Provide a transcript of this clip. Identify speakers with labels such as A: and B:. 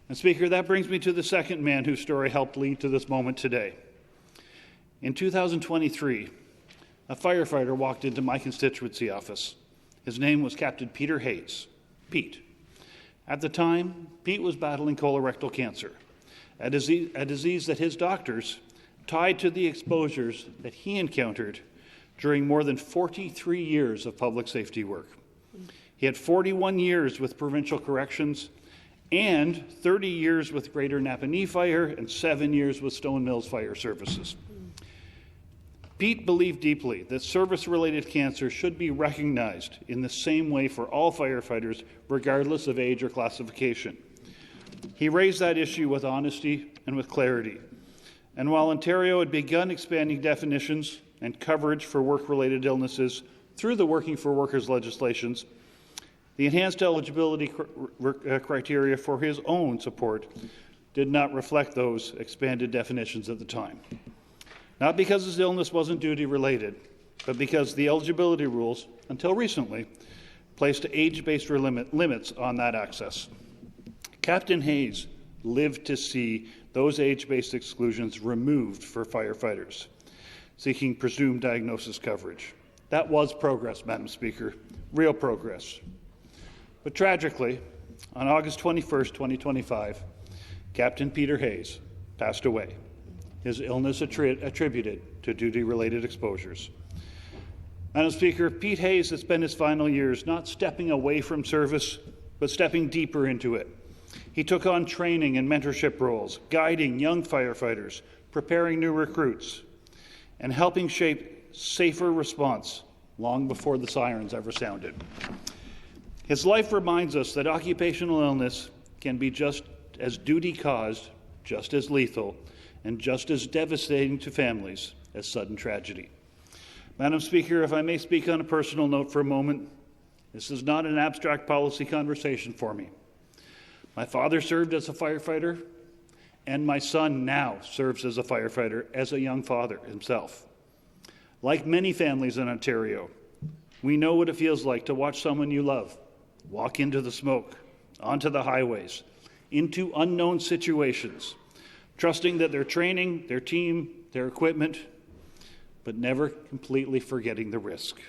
A: And Speaker, that brings me to the second man whose story helped lead to this moment today. In 2023, a firefighter walked into my constituency office. His name was Captain Peter Hayes, Pete. At the time, Pete was battling colorectal cancer, a disease that his doctors tied to the exposures that he encountered during more than 43 years of public safety work. He had 41 years with provincial corrections and 30 years with Greater Napanee Fire and 7 years with Stone Mills Fire Services. Pete believed deeply that service-related cancer should be recognized in the same way for all firefighters, regardless of age or classification. He raised that issue with honesty and with clarity. And while Ontario had begun expanding definitions and coverage for work-related illnesses through the Working for Workers legislations, the enhanced eligibility criteria for his own support did not reflect those expanded definitions at the time. Not because his illness wasn't duty-related, but because the eligibility rules, until recently, placed age-based limits on that access. Captain Hayes lived to see those age-based exclusions removed for firefighters seeking presumed diagnosis coverage. That was progress, Madam Speaker, real progress. But tragically, on August 21st, 2025, Captain Peter Hayes passed away, his illness attributed to duty-related exposures. Madam Speaker, Pete Hayes has spent his final years not stepping away from service, but stepping deeper into it. He took on training and mentorship roles, guiding young firefighters, preparing new recruits, and helping shape safer response long before the sirens ever sounded. His life reminds us that occupational illness can be just as duty-caused, just as lethal, and just as devastating to families as sudden tragedy. Madam Speaker, if I may speak on a personal note for a moment, this is not an abstract policy conversation for me. My father served as a firefighter, and my son now serves as a firefighter as a young father himself. Like many families in Ontario, we know what it feels like to watch someone you love walk into the smoke, onto the highways, into unknown situations, trusting that their training, their team, their equipment, but never completely forgetting the risk.